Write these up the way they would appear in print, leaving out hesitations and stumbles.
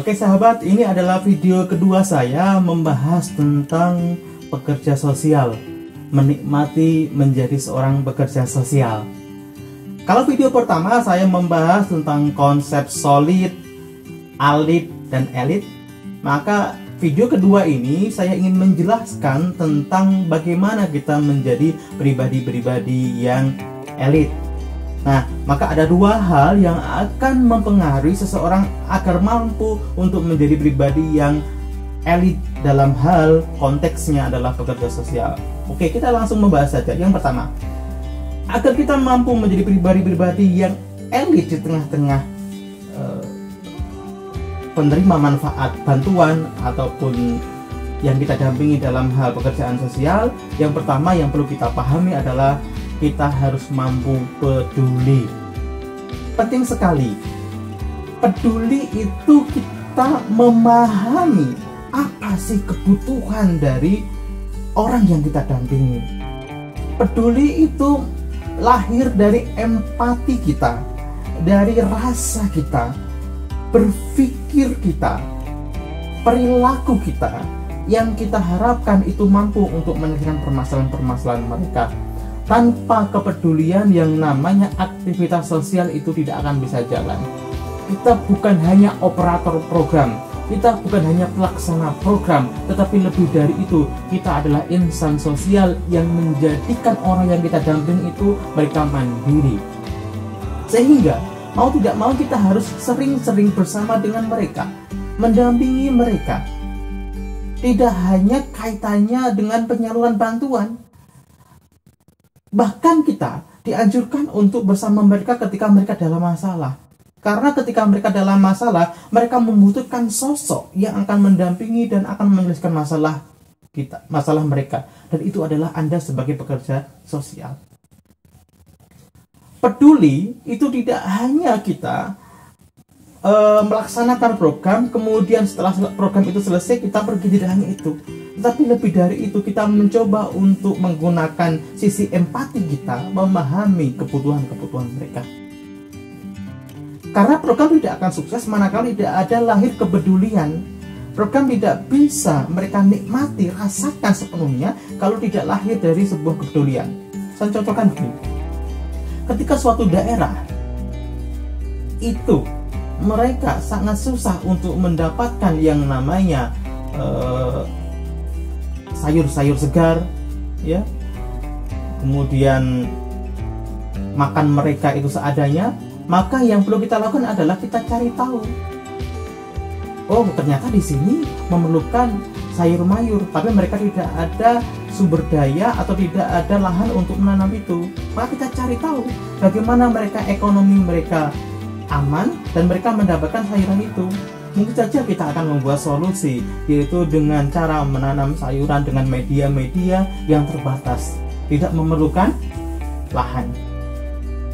Oke sahabat, ini adalah video kedua saya membahas tentang pekerja sosial, menikmati menjadi seorang pekerja sosial. Kalau video pertama saya membahas tentang konsep solid, alit, dan elit, maka video kedua ini saya ingin menjelaskan tentang bagaimana kita menjadi pribadi-pribadi yang elit. Nah, maka ada dua hal yang akan mempengaruhi seseorang agar mampu untuk menjadi pribadi yang elit dalam hal konteksnya adalah pekerja sosial. Oke, kita langsung membahas saja. Yang pertama, agar kita mampu menjadi pribadi-pribadi yang elit di tengah-tengah penerima manfaat bantuan ataupun yang kita dampingi dalam hal pekerjaan sosial, yang pertama yang perlu kita pahami adalah kita harus mampu peduli. Penting sekali. Peduli itu kita memahami apa sih kebutuhan dari orang yang kita dampingi. Peduli itu lahir dari empati kita, dari rasa kita, berpikir kita, perilaku kita, yang kita harapkan itu mampu untuk menyelesaikan permasalahan-permasalahan mereka. Tanpa kepedulian yang namanya aktivitas sosial itu tidak akan bisa jalan. Kita bukan hanya operator program, kita bukan hanya pelaksana program, tetapi lebih dari itu, kita adalah insan sosial yang menjadikan orang yang kita dampingi itu mereka mandiri. Sehingga mau tidak mau kita harus sering-sering bersama dengan mereka, mendampingi mereka. Tidak hanya kaitannya dengan penyaluran bantuan, bahkan kita dianjurkan untuk bersama mereka ketika mereka dalam masalah. Karena ketika mereka dalam masalah, mereka membutuhkan sosok yang akan mendampingi dan akan menyelesaikan masalah mereka. Dan itu adalah Anda sebagai pekerja sosial. Peduli itu tidak hanya kita melaksanakan program, kemudian setelah program itu selesai kita pergi, tidak hanya itu. Tetapi lebih dari itu, kita mencoba untuk menggunakan sisi empati kita, memahami kebutuhan-kebutuhan mereka. Karena program tidak akan sukses manakala tidak ada lahir kepedulian. Program tidak bisa mereka nikmati, rasakan sepenuhnya kalau tidak lahir dari sebuah kepedulian. Saya contohkan begini. Ketika suatu daerah itu mereka sangat susah untuk mendapatkan yang namanya sayur-sayur segar, ya, kemudian makan mereka itu seadanya, maka yang perlu kita lakukan adalah kita cari tahu. Oh, ternyata di sini memerlukan sayur mayur, tapi mereka tidak ada sumber daya atau tidak ada lahan untuk menanam itu. Maka kita cari tahu bagaimana mereka ekonomi mereka aman dan mereka mendapatkan sayuran itu. Mungkin saja kita akan membuat solusi, yaitu dengan cara menanam sayuran dengan media-media yang terbatas, tidak memerlukan lahan.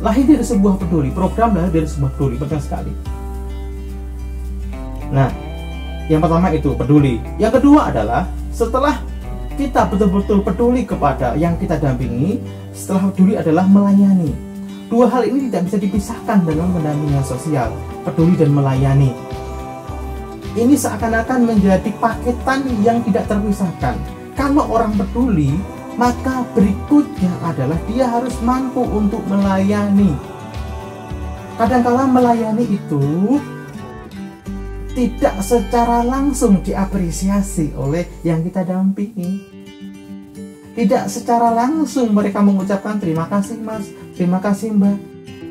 Lahir dari sebuah peduli, program lahir dari sebuah peduli, penting sekali. Nah, yang pertama itu peduli. Yang kedua adalah setelah kita betul-betul peduli kepada yang kita dampingi, setelah peduli adalah melayani. Dua hal ini tidak bisa dipisahkan dalam pendampingan sosial, peduli dan melayani. Ini seakan-akan menjadi paketan yang tidak terpisahkan. Kalau orang peduli, maka berikutnya adalah dia harus mampu untuk melayani. Kadang-kala melayani itu tidak secara langsung diapresiasi oleh yang kita dampingi. Tidak secara langsung mereka mengucapkan terima kasih mas, terima kasih mbak.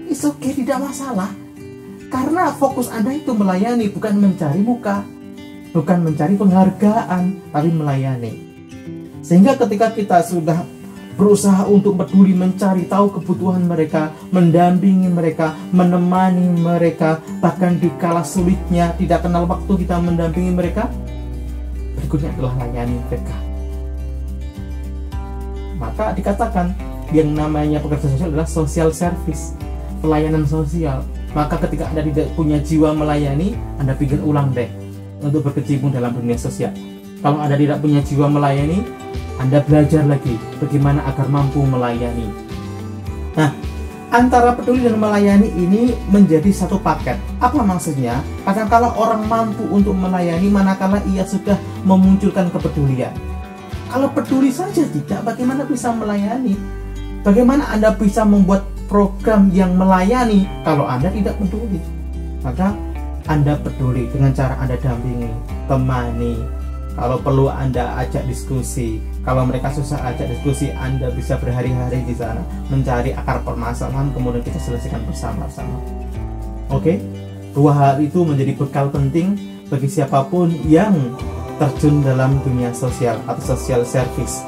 It's okay, tidak masalah. Karena fokus Anda itu melayani, bukan mencari muka, bukan mencari penghargaan, tapi melayani. Sehingga ketika kita sudah berusaha untuk peduli, mencari tahu kebutuhan mereka, mendampingi mereka, menemani mereka, bahkan di kala sulitnya, tidak kenal waktu kita mendampingi mereka, berikutnya adalah layani mereka. Maka dikatakan yang namanya pekerja sosial adalah social service, pelayanan sosial. Maka ketika Anda tidak punya jiwa melayani, Anda pikir ulang deh untuk berkecimpung dalam dunia sosial. Kalau Anda tidak punya jiwa melayani, Anda belajar lagi bagaimana agar mampu melayani. Nah, Antara peduli dan melayani ini menjadi satu paket. Apa maksudnya? Kadang-kala orang mampu untuk melayani manakala ia sudah memunculkan kepedulian. Kalau peduli saja tidak, bagaimana bisa melayani? Bagaimana Anda bisa membuat program yang melayani kalau Anda tidak peduli? Maka Anda peduli dengan cara Anda dampingi, temani. Kalau perlu Anda ajak diskusi. Kalau mereka susah ajak diskusi, Anda bisa berhari-hari di sana mencari akar permasalahan, kemudian kita selesaikan bersama-sama. Oke? Dua hal itu menjadi bekal penting bagi siapapun yang terjun dalam dunia sosial atau social service,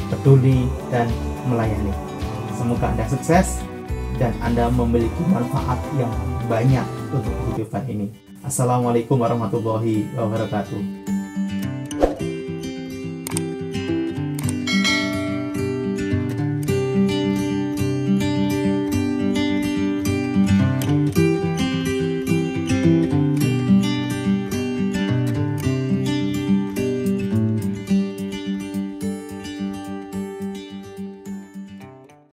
peduli dan melayani. Semoga Anda sukses dan Anda memiliki manfaat yang banyak untuk kehidupan ini. Assalamualaikum warahmatullahi wabarakatuh.